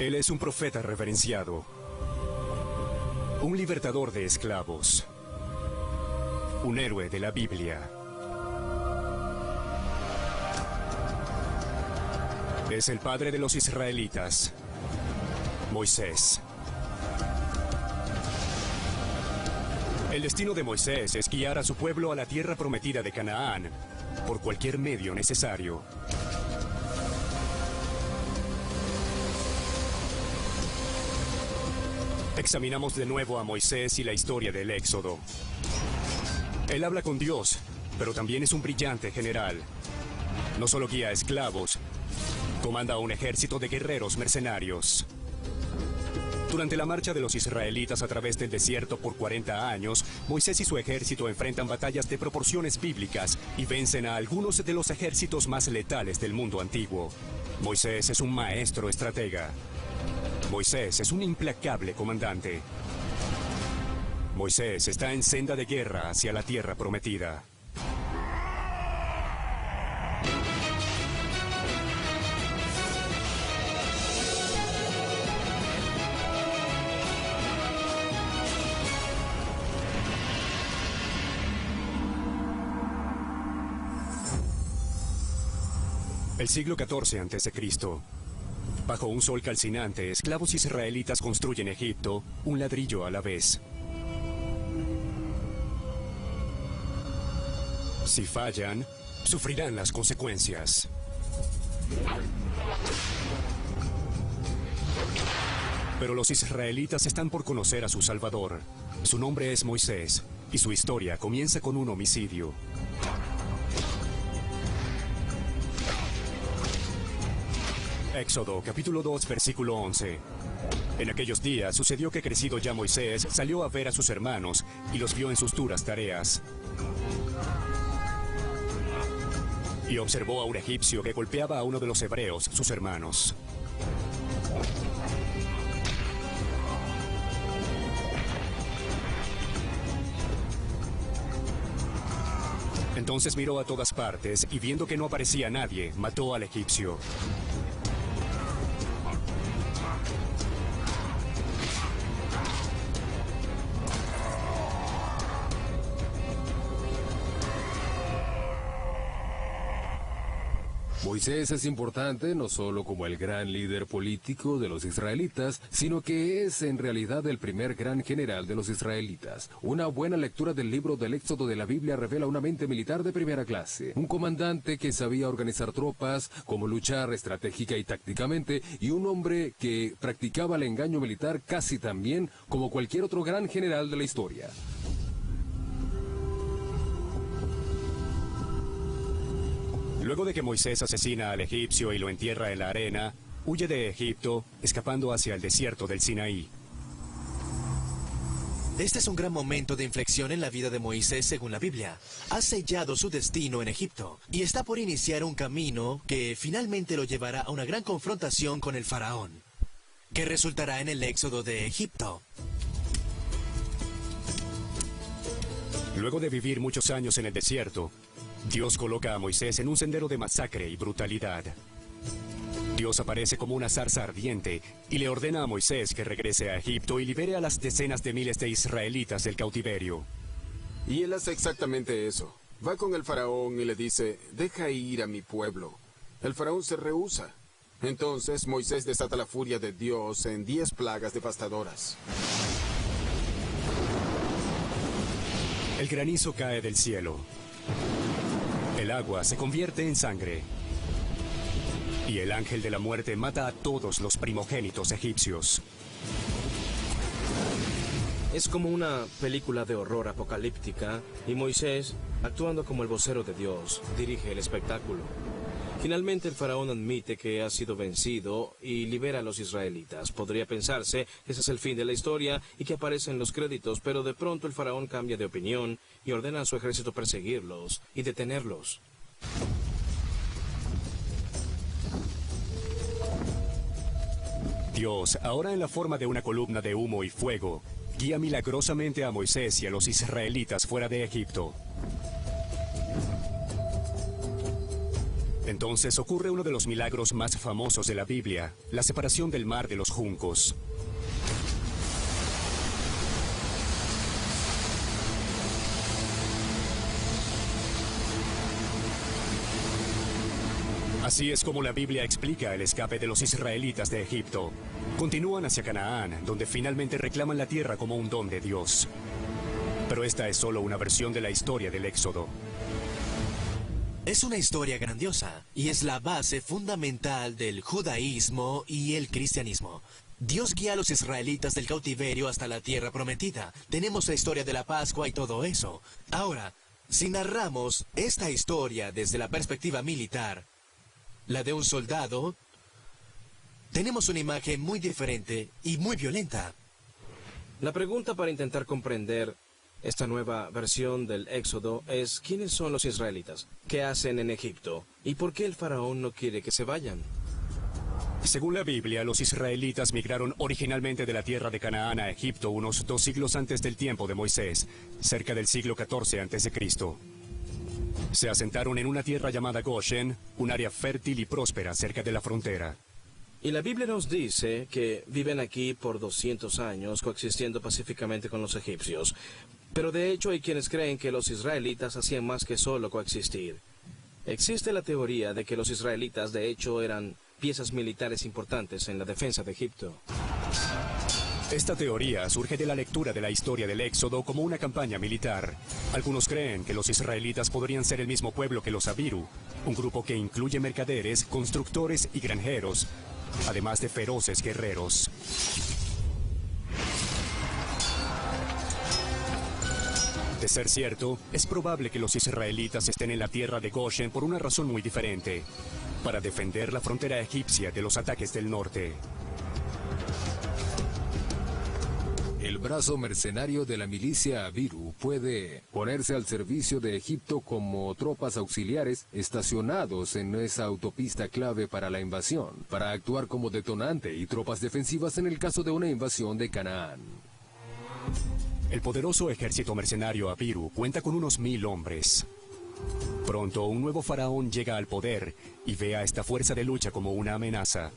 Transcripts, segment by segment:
Él es un profeta reverenciado, un libertador de esclavos, un héroe de la Biblia. Es el padre de los israelitas, Moisés. El destino de Moisés es guiar a su pueblo a la tierra prometida de Canaán, por cualquier medio necesario. Examinamos de nuevo a Moisés y la historia del Éxodo. Él habla con Dios, pero también es un brillante general. No solo guía a esclavos, comanda un ejército de guerreros mercenarios. Durante la marcha de los israelitas a través del desierto por 40 años, Moisés y su ejército enfrentan batallas de proporciones bíblicas y vencen a algunos de los ejércitos más letales del mundo antiguo. Moisés es un maestro estratega. Moisés es un implacable comandante. Moisés está en senda de guerra hacia la tierra prometida. El siglo XIV a.C. Bajo un sol calcinante, esclavos israelitas construyen Egipto, un ladrillo a la vez. Si fallan, sufrirán las consecuencias. Pero los israelitas están por conocer a su Salvador. Su nombre es Moisés, y su historia comienza con un homicidio. Éxodo, capítulo 2, versículo 11. En aquellos días sucedió que crecido ya Moisés salió a ver a sus hermanos y los vio en sus duras tareas. Y observó a un egipcio que golpeaba a uno de los hebreos, sus hermanos. Entonces miró a todas partes y viendo que no aparecía nadie, mató al egipcio. Moisés es importante no solo como el gran líder político de los israelitas, sino que es en realidad el primer gran general de los israelitas. Una buena lectura del libro del Éxodo de la Biblia revela una mente militar de primera clase, un comandante que sabía organizar tropas, cómo luchar estratégica y tácticamente, y un hombre que practicaba el engaño militar casi tan bien como cualquier otro gran general de la historia. Luego de que Moisés asesina al egipcio y lo entierra en la arena, huye de Egipto, escapando hacia el desierto del Sinaí. Este es un gran momento de inflexión en la vida de Moisés según la Biblia. Ha sellado su destino en Egipto y está por iniciar un camino que finalmente lo llevará a una gran confrontación con el faraón, que resultará en el éxodo de Egipto. Luego de vivir muchos años en el desierto, Dios coloca a Moisés en un sendero de masacre y brutalidad. Dios aparece como una zarza ardiente y le ordena a Moisés que regrese a Egipto y libere a las decenas de miles de israelitas del cautiverio. Y él hace exactamente eso. Va con el faraón y le dice, deja ir a mi pueblo. El faraón se rehúsa. Entonces Moisés desata la furia de Dios en 10 plagas devastadoras. El granizo cae del cielo. El agua se convierte en sangre. Y el ángel de la muerte mata a todos los primogénitos egipcios. Es como una película de horror apocalíptica y Moisés, actuando como el vocero de Dios, dirige el espectáculo. Finalmente el faraón admite que ha sido vencido y libera a los israelitas. Podría pensarse que ese es el fin de la historia y que aparecen los créditos, pero de pronto el faraón cambia de opinión y ordena a su ejército perseguirlos y detenerlos. Dios, ahora en la forma de una columna de humo y fuego, guía milagrosamente a Moisés y a los israelitas fuera de Egipto. Entonces ocurre uno de los milagros más famosos de la Biblia, la separación del mar de los juncos. Así es como la Biblia explica el escape de los israelitas de Egipto. Continúan hacia Canaán, donde finalmente reclaman la tierra como un don de Dios. Pero esta es solo una versión de la historia del Éxodo. Es una historia grandiosa y es la base fundamental del judaísmo y el cristianismo. Dios guía a los israelitas del cautiverio hasta la tierra prometida. Tenemos la historia de la Pascua y todo eso. Ahora, si narramos esta historia desde la perspectiva militar, la de un soldado, tenemos una imagen muy diferente y muy violenta. La pregunta para intentar comprender esta nueva versión del Éxodo es: ¿quiénes son los israelitas? ¿Qué hacen en Egipto? ¿Y por qué el faraón no quiere que se vayan? Según la Biblia, los israelitas migraron originalmente de la tierra de Canaán a Egipto unos 2 siglos antes del tiempo de Moisés, cerca del siglo XIV a.C. Se asentaron en una tierra llamada Goshen, un área fértil y próspera cerca de la frontera. Y la Biblia nos dice que viven aquí por 200 años coexistiendo pacíficamente con los egipcios. Pero de hecho hay quienes creen que los israelitas hacían más que solo coexistir. Existe la teoría de que los israelitas de hecho eran piezas militares importantes en la defensa de Egipto. Esta teoría surge de la lectura de la historia del Éxodo como una campaña militar. Algunos creen que los israelitas podrían ser el mismo pueblo que los Abiru, un grupo que incluye mercaderes, constructores y granjeros, además de feroces guerreros. De ser cierto, es probable que los israelitas estén en la tierra de Goshen por una razón muy diferente: para defender la frontera egipcia de los ataques del norte. El brazo mercenario de la milicia Abiru puede ponerse al servicio de Egipto como tropas auxiliares estacionados en esa autopista clave para la invasión, para actuar como detonante y tropas defensivas en el caso de una invasión de Canaán. El poderoso ejército mercenario Abiru cuenta con unos 1000 hombres. Pronto un nuevo faraón llega al poder y ve a esta fuerza de lucha como una amenaza.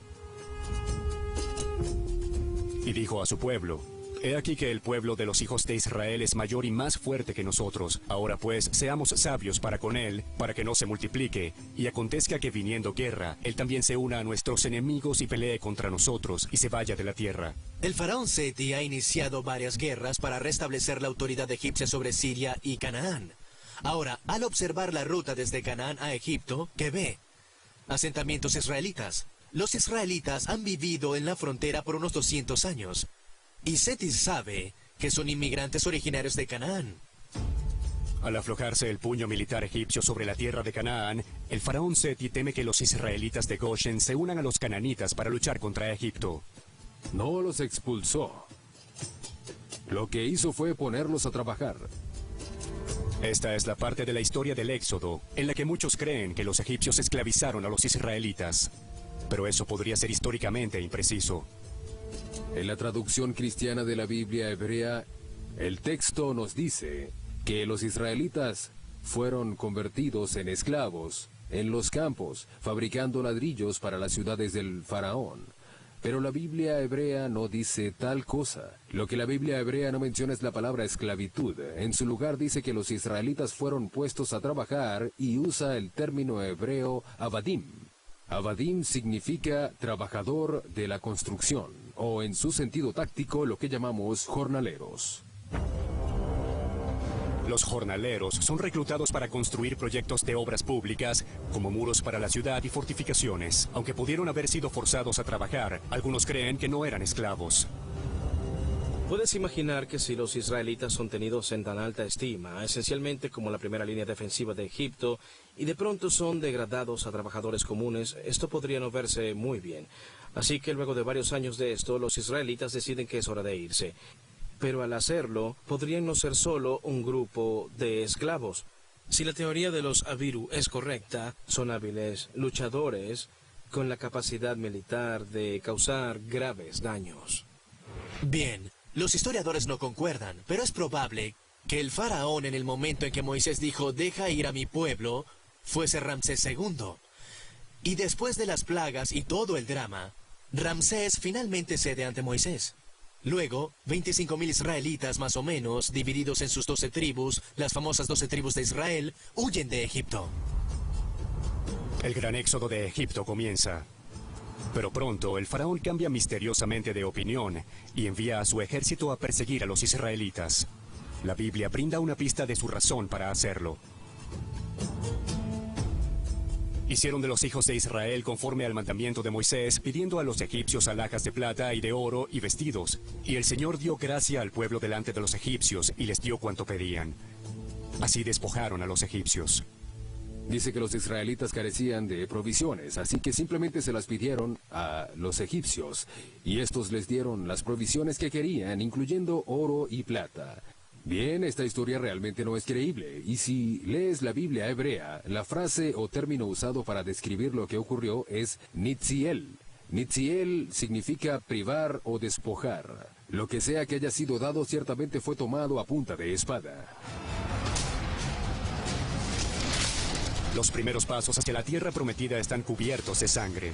Y dijo a su pueblo: He aquí que el pueblo de los hijos de Israel es mayor y más fuerte que nosotros. Ahora pues, seamos sabios para con él, para que no se multiplique, y acontezca que viniendo guerra, él también se una a nuestros enemigos y pelee contra nosotros, y se vaya de la tierra. El faraón Seti ha iniciado varias guerras para restablecer la autoridad egipcia sobre Siria y Canaán. Ahora, al observar la ruta desde Canaán a Egipto, ¿qué ve? Asentamientos israelitas. Los israelitas han vivido en la frontera por unos 200 años. Y Seti sabe que son inmigrantes originarios de Canaán. Al aflojarse el puño militar egipcio sobre la tierra de Canaán, el faraón Seti teme que los israelitas de Goshen se unan a los cananitas para luchar contra Egipto. No los expulsó. Lo que hizo fue ponerlos a trabajar. Esta es la parte de la historia del Éxodo, en la que muchos creen que los egipcios esclavizaron a los israelitas. Pero eso podría ser históricamente impreciso. En la traducción cristiana de la Biblia hebrea, el texto nos dice que los israelitas fueron convertidos en esclavos en los campos, fabricando ladrillos para las ciudades del faraón. Pero la Biblia hebrea no dice tal cosa. Lo que la Biblia hebrea no menciona es la palabra esclavitud. En su lugar dice que los israelitas fueron puestos a trabajar y usa el término hebreo abadim. Abadim significa trabajador de la construcción, o en su sentido táctico lo que llamamos jornaleros. Los jornaleros son reclutados para construir proyectos de obras públicas, como muros para la ciudad y fortificaciones. Aunque pudieron haber sido forzados a trabajar, algunos creen que no eran esclavos. Puedes imaginar que si los israelitas son tenidos en tan alta estima, esencialmente como la primera línea defensiva de Egipto, y de pronto son degradados a trabajadores comunes, esto podría no verse muy bien. Así que luego de varios años de esto, los israelitas deciden que es hora de irse. Pero al hacerlo, podrían no ser solo un grupo de esclavos. Si la teoría de los Abiru es correcta, son hábiles luchadores con la capacidad militar de causar graves daños. Bien, los historiadores no concuerdan, pero es probable que el faraón en el momento en que Moisés dijo, deja ir a mi pueblo, fuese Ramsés II. Y después de las plagas y todo el drama, Ramsés finalmente cede ante Moisés. Luego, 25.000 israelitas más o menos, divididos en sus 12 tribus, las famosas 12 tribus de Israel, huyen de Egipto. El gran éxodo de Egipto comienza. Pero pronto el faraón cambia misteriosamente de opinión y envía a su ejército a perseguir a los israelitas. La Biblia brinda una pista de su razón para hacerlo. Hicieron de los hijos de Israel conforme al mandamiento de Moisés, pidiendo a los egipcios alhajas de plata y de oro y vestidos. Y el Señor dio gracia al pueblo delante de los egipcios y les dio cuanto pedían. Así despojaron a los egipcios. Dice que los israelitas carecían de provisiones, así que simplemente se las pidieron a los egipcios, y estos les dieron las provisiones que querían, incluyendo oro y plata. Bien, esta historia realmente no es creíble, y si lees la Biblia hebrea, la frase o término usado para describir lo que ocurrió es nitziel. Nitziel significa privar o despojar. Lo que sea que haya sido dado ciertamente fue tomado a punta de espada. Los primeros pasos hacia la tierra prometida están cubiertos de sangre.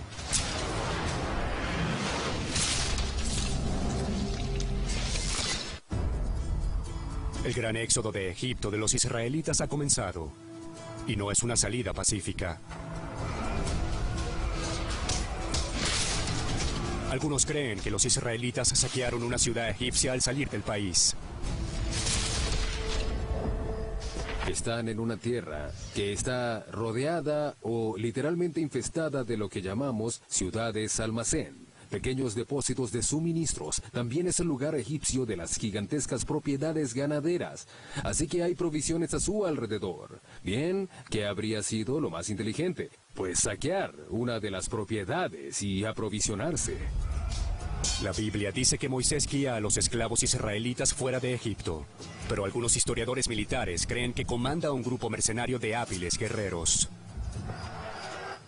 El gran éxodo de Egipto de los israelitas ha comenzado, y no es una salida pacífica. Algunos creen que los israelitas saquearon una ciudad egipcia al salir del país. Están en una tierra que está rodeada o literalmente infestada de lo que llamamos ciudades almacén, pequeños depósitos de suministros. También es el lugar egipcio de las gigantescas propiedades ganaderas, así que hay provisiones a su alrededor. Bien, ¿qué habría sido lo más inteligente? Pues saquear una de las propiedades y aprovisionarse. La Biblia dice que Moisés guía a los esclavos israelitas fuera de Egipto, pero algunos historiadores militares creen que comanda a un grupo mercenario de hábiles guerreros.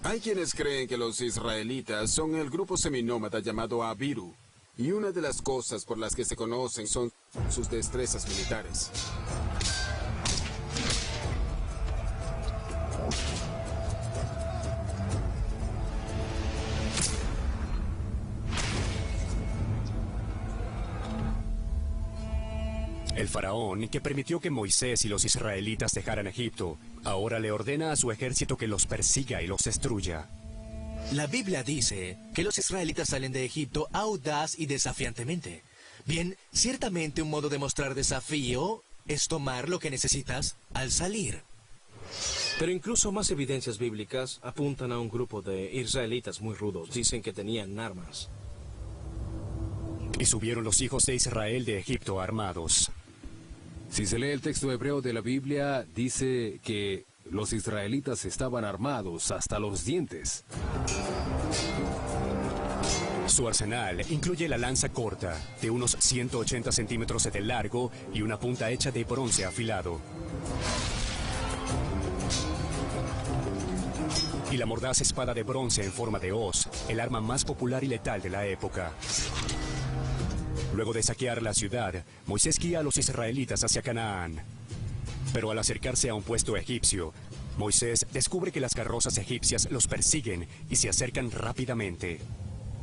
Hay quienes creen que los israelitas son el grupo seminómada llamado Abiru, y una de las cosas por las que se conocen son sus destrezas militares. El faraón, que permitió que Moisés y los israelitas dejaran Egipto, ahora le ordena a su ejército que los persiga y los destruya. La Biblia dice que los israelitas salen de Egipto audaz y desafiantemente. Bien, ciertamente un modo de mostrar desafío es tomar lo que necesitas al salir. Pero incluso más evidencias bíblicas apuntan a un grupo de israelitas muy rudos. Dicen que tenían armas. Y subieron los hijos de Israel de Egipto armados. Si se lee el texto hebreo de la Biblia, dice que los israelitas estaban armados hasta los dientes. Su arsenal incluye la lanza corta, de unos 180 centímetros de largo y una punta hecha de bronce afilado. Y la mordaz espada de bronce en forma de hoz, el arma más popular y letal de la época. Luego de saquear la ciudad, Moisés guía a los israelitas hacia Canaán. Pero al acercarse a un puesto egipcio, Moisés descubre que las carrozas egipcias los persiguen y se acercan rápidamente.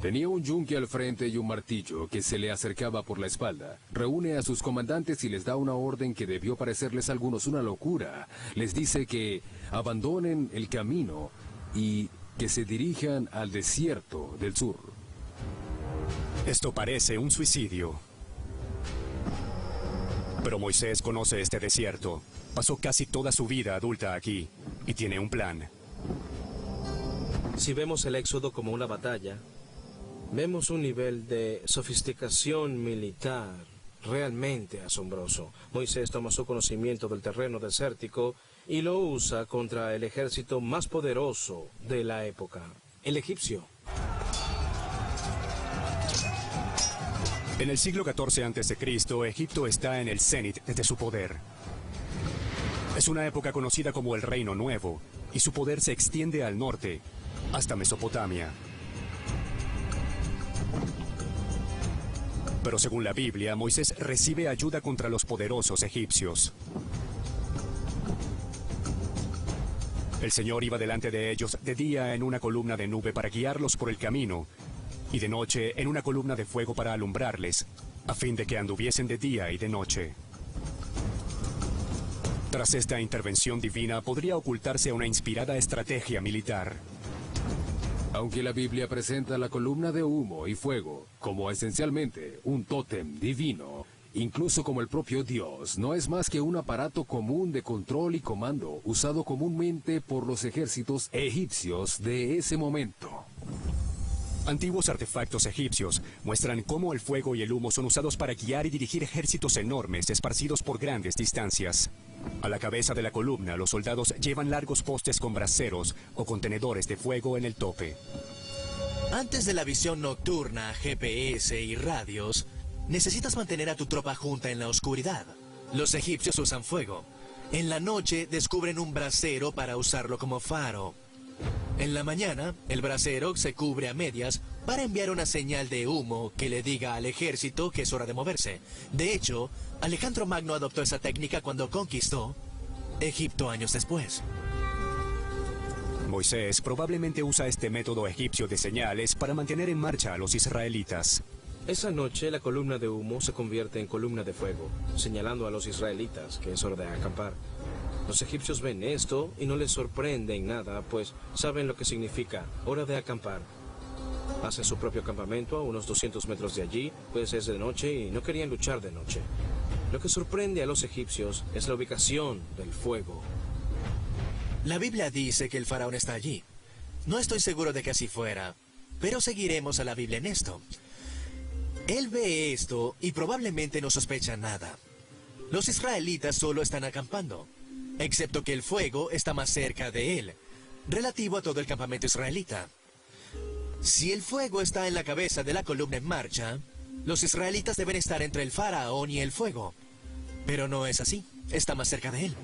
Tenía un yunque al frente y un martillo que se le acercaba por la espalda. Reúne a sus comandantes y les da una orden que debió parecerles a algunos una locura. Les dice que abandonen el camino y que se dirijan al desierto del sur. Esto parece un suicidio. Pero Moisés conoce este desierto. Pasó casi toda su vida adulta aquí y tiene un plan. Si vemos el éxodo como una batalla, vemos un nivel de sofisticación militar realmente asombroso. Moisés toma su conocimiento del terreno desértico y lo usa contra el ejército más poderoso de la época, el egipcio. En el siglo XIV a.C., Egipto está en el cenit de su poder. Es una época conocida como el Reino Nuevo, y su poder se extiende al norte, hasta Mesopotamia. Pero según la Biblia, Moisés recibe ayuda contra los poderosos egipcios. El Señor iba delante de ellos de día en una columna de nube para guiarlos por el camino, y de noche en una columna de fuego para alumbrarles, a fin de que anduviesen de día y de noche. Tras esta intervención divina podría ocultarse una inspirada estrategia militar. Aunque la Biblia presenta la columna de humo y fuego como esencialmente un tótem divino, incluso como el propio Dios, no es más que un aparato común de control y comando usado comúnmente por los ejércitos egipcios de ese momento. Antiguos artefactos egipcios muestran cómo el fuego y el humo son usados para guiar y dirigir ejércitos enormes esparcidos por grandes distancias. A la cabeza de la columna, los soldados llevan largos postes con braseros o contenedores de fuego en el tope. Antes de la visión nocturna, GPS y radios, necesitas mantener a tu tropa junta en la oscuridad. Los egipcios usan fuego. En la noche descubren un brasero para usarlo como faro. En la mañana, el brasero se cubre a medias para enviar una señal de humo que le diga al ejército que es hora de moverse. De hecho, Alejandro Magno adoptó esa técnica cuando conquistó Egipto años después. Moisés probablemente usa este método egipcio de señales para mantener en marcha a los israelitas. Esa noche la columna de humo se convierte en columna de fuego, señalando a los israelitas que es hora de acampar. Los egipcios ven esto y no les sorprende en nada, pues saben lo que significa hora de acampar. Hacen su propio campamento a unos 200 metros de allí, pues es de noche y no querían luchar de noche. Lo que sorprende a los egipcios es la ubicación del fuego. La Biblia dice que el faraón está allí. No estoy seguro de que así fuera, pero seguiremos a la Biblia en esto. Él ve esto y probablemente no sospecha nada. Los israelitas solo están acampando, excepto que el fuego está más cerca de él, relativo a todo el campamento israelita. Si el fuego está en la cabeza de la columna en marcha, los israelitas deben estar entre el faraón y el fuego. Pero no es así, está más cerca de él.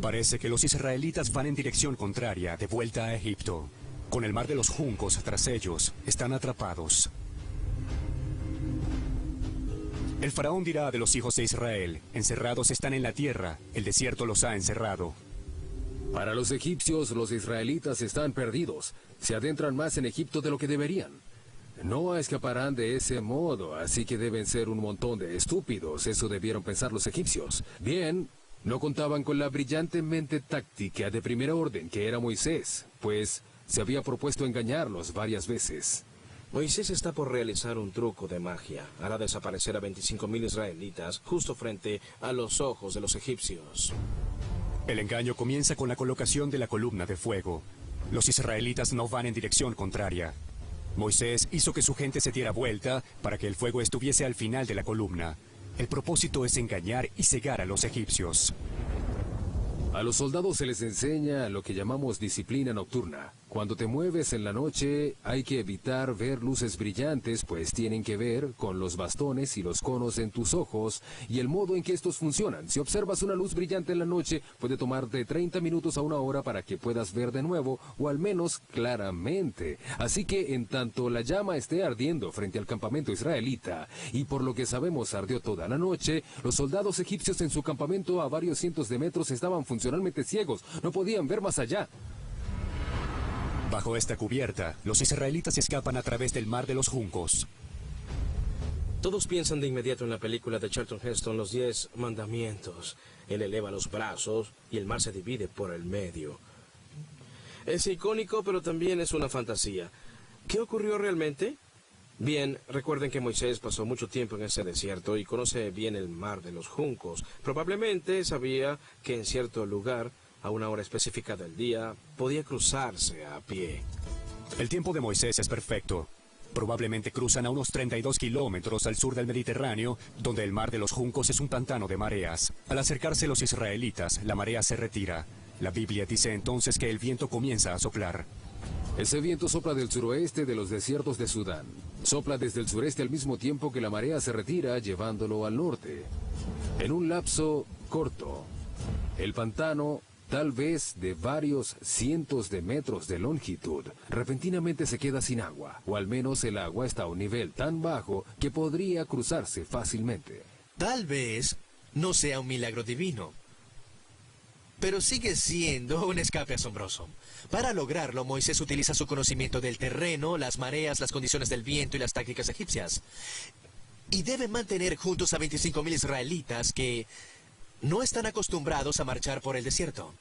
Parece que los israelitas van en dirección contraria, de vuelta a Egipto. Con el mar de los juncos tras ellos, están atrapados. El faraón dirá de los hijos de Israel: encerrados están en la tierra, el desierto los ha encerrado. Para los egipcios, los israelitas están perdidos. Se adentran más en Egipto de lo que deberían. No escaparán de ese modo, así que deben ser un montón de estúpidos. Eso debieron pensar los egipcios. Bien, no contaban con la brillante mente táctica de primer orden que era Moisés, pues se había propuesto engañarlos varias veces. Moisés está por realizar un truco de magia. Hará desaparecer a 25,000 israelitas justo frente a los ojos de los egipcios. El engaño comienza con la colocación de la columna de fuego. Los israelitas no van en dirección contraria. Moisés hizo que su gente se diera vuelta para que el fuego estuviese al final de la columna. El propósito es engañar y cegar a los egipcios. A los soldados se les enseña lo que llamamos disciplina nocturna. Cuando te mueves en la noche hay que evitar ver luces brillantes, pues tienen que ver con los bastones y los conos en tus ojos y el modo en que estos funcionan. Si observas una luz brillante en la noche, puede tomarte 30 minutos a una hora para que puedas ver de nuevo, o al menos claramente. Así que en tanto la llama esté ardiendo frente al campamento israelita, y por lo que sabemos ardió toda la noche, los soldados egipcios en su campamento a varios cientos de metros estaban funcionalmente ciegos, no podían ver más allá. Bajo esta cubierta, los israelitas escapan a través del mar de los juncos. Todos piensan de inmediato en la película de Charlton Heston, Los 10 Mandamientos. Él eleva los brazos y el mar se divide por el medio. Es icónico, pero también es una fantasía. ¿Qué ocurrió realmente? Bien, recuerden que Moisés pasó mucho tiempo en ese desierto y conoce bien el mar de los juncos. Probablemente sabía que en cierto lugar, a una hora específica del día, podía cruzarse a pie. El tiempo de Moisés es perfecto. Probablemente cruzan a unos 32 kilómetros al sur del Mediterráneo, donde el mar de los juncos es un pantano de mareas. Al acercarse los israelitas, la marea se retira. La Biblia dice entonces que el viento comienza a soplar. Ese viento sopla del suroeste de los desiertos de Sudán. Sopla desde el sureste al mismo tiempo que la marea se retira, llevándolo al norte. En un lapso corto, el pantano, tal vez de varios cientos de metros de longitud, repentinamente se queda sin agua, o al menos el agua está a un nivel tan bajo que podría cruzarse fácilmente. Tal vez no sea un milagro divino. pero sigue siendo un escape asombroso. Para lograrlo, Moisés utiliza su conocimiento del terreno, las mareas, las condiciones del viento y las tácticas egipcias. Y debe mantener juntos a 25,000 israelitas que no están acostumbrados a marchar por el desierto.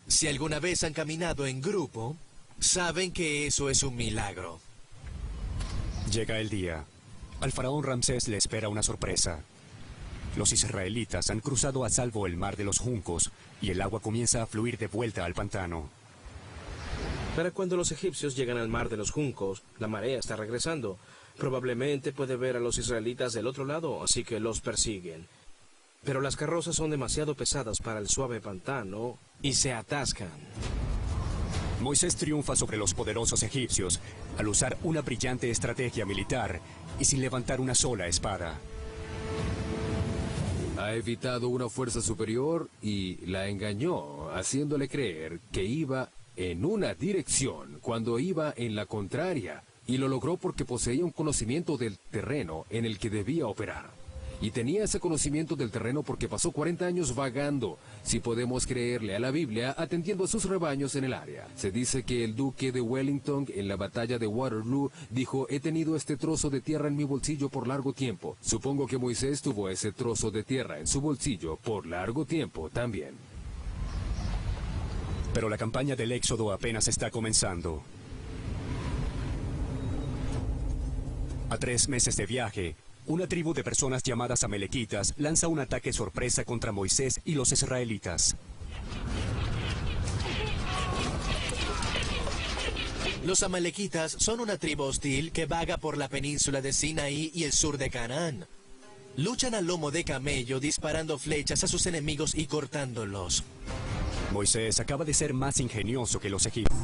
Si alguna vez han caminado en grupo, saben que eso es un milagro. Llega el día. Al faraón Ramsés le espera una sorpresa. Los israelitas han cruzado a salvo el mar de los juncos y el agua comienza a fluir de vuelta al pantano. Para cuando los egipcios llegan al mar de los juncos, la marea está regresando. Probablemente puede ver a los israelitas del otro lado, así que los persiguen. Pero las carrozas son demasiado pesadas para el suave pantano y se atascan. Moisés triunfa sobre los poderosos egipcios al usar una brillante estrategia militar y sin levantar una sola espada. Ha evitado una fuerza superior y la engañó, haciéndole creer que iba en una dirección cuando iba en la contraria, y lo logró porque poseía un conocimiento del terreno en el que debía operar. Y tenía ese conocimiento del terreno porque pasó 40 años vagando, si podemos creerle a la Biblia, atendiendo a sus rebaños en el área. Se dice que el duque de Wellington, en la batalla de Waterloo, dijo: he tenido este trozo de tierra en mi bolsillo por largo tiempo. Supongo que Moisés tuvo ese trozo de tierra en su bolsillo por largo tiempo también. Pero la campaña del Éxodo apenas está comenzando. A 3 meses de viaje, una tribu de personas llamadas amalequitas lanza un ataque sorpresa contra Moisés y los israelitas. Los amalequitas son una tribu hostil que vaga por la península de Sinaí y el sur de Canaán. Luchan al lomo de camello disparando flechas a sus enemigos y cortándolos. Moisés acaba de ser más ingenioso que los egipcios.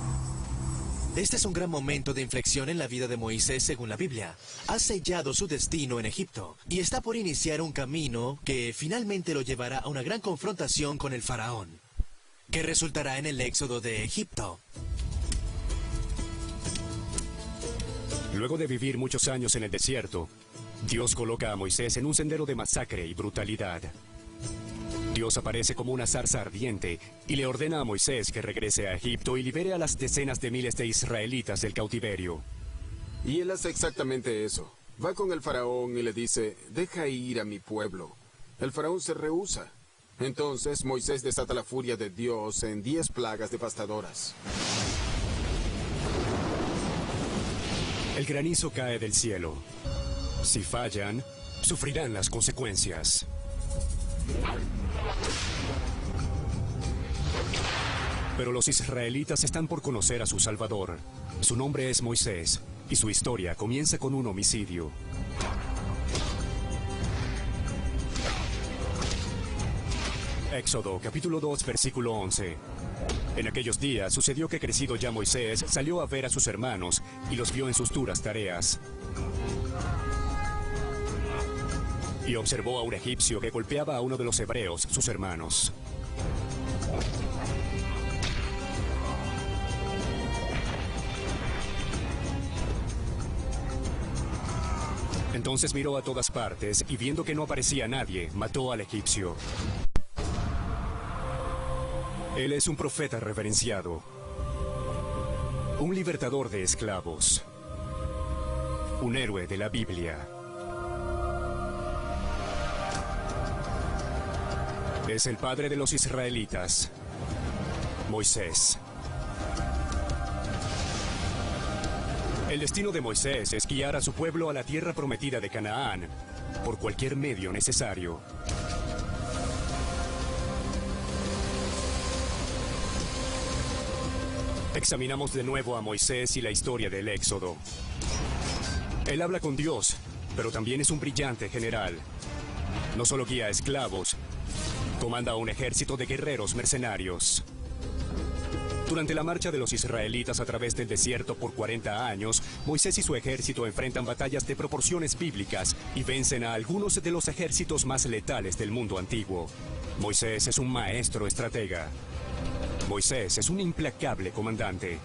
Este es un gran momento de inflexión en la vida de Moisés según la Biblia. Ha sellado su destino en Egipto y está por iniciar un camino que finalmente lo llevará a una gran confrontación con el faraón, que resultará en el éxodo de Egipto. Luego de vivir muchos años en el desierto, Dios coloca a Moisés en un sendero de masacre y brutalidad. Dios aparece como una zarza ardiente y le ordena a Moisés que regrese a Egipto y libere a las decenas de miles de israelitas del cautiverio. Y él hace exactamente eso. Va con el faraón y le dice: deja ir a mi pueblo. El faraón se rehúsa. Entonces Moisés desata la furia de Dios en 10 plagas devastadoras. El granizo cae del cielo. Si fallan, sufrirán las consecuencias. Pero los israelitas están por conocer a su Salvador. Su nombre es Moisés, y su historia comienza con un homicidio. Éxodo, capítulo 2, versículo 11. En aquellos días sucedió que, crecido ya Moisés, salió a ver a sus hermanos y los vio en sus duras tareas. Y observó a un egipcio que golpeaba a uno de los hebreos, sus hermanos. Entonces miró a todas partes y, viendo que no aparecía nadie, mató al egipcio. Él es un profeta reverenciado, un libertador de esclavos, un héroe de la Biblia. Es el padre de los israelitas, Moisés. El destino de Moisés es guiar a su pueblo a la tierra prometida de Canaán, por cualquier medio necesario. Examinamos de nuevo a Moisés y la historia del Éxodo. Él habla con Dios, pero también es un brillante general. No solo guía a esclavos, comanda un ejército de guerreros mercenarios. Durante la marcha de los israelitas a través del desierto por 40 años, Moisés y su ejército enfrentan batallas de proporciones bíblicas y vencen a algunos de los ejércitos más letales del mundo antiguo. Moisés es un maestro estratega. Moisés es un implacable comandante.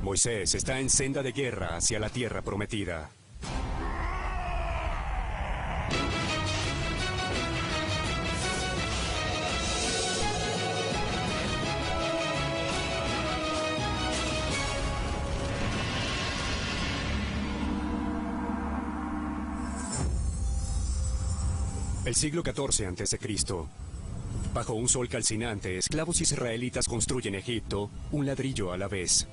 Moisés está en senda de guerra hacia la tierra prometida. El siglo XIV a.C. Bajo un sol calcinante, esclavos israelitas construyen Egipto, un ladrillo a la vez.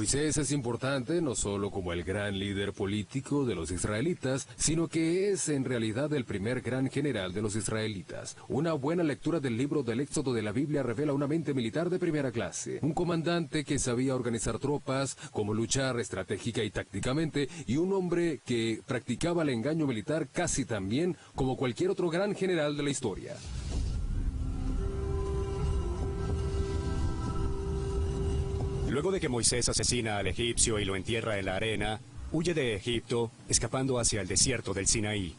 Moisés es importante no solo como el gran líder político de los israelitas, sino que es en realidad el primer gran general de los israelitas. Una buena lectura del libro del Éxodo de la Biblia revela una mente militar de primera clase, un comandante que sabía organizar tropas, cómo luchar estratégica y tácticamente, y un hombre que practicaba el engaño militar casi tan bien como cualquier otro gran general de la historia. Luego de que Moisés asesina al egipcio y lo entierra en la arena, huye de Egipto, escapando hacia el desierto del Sinaí.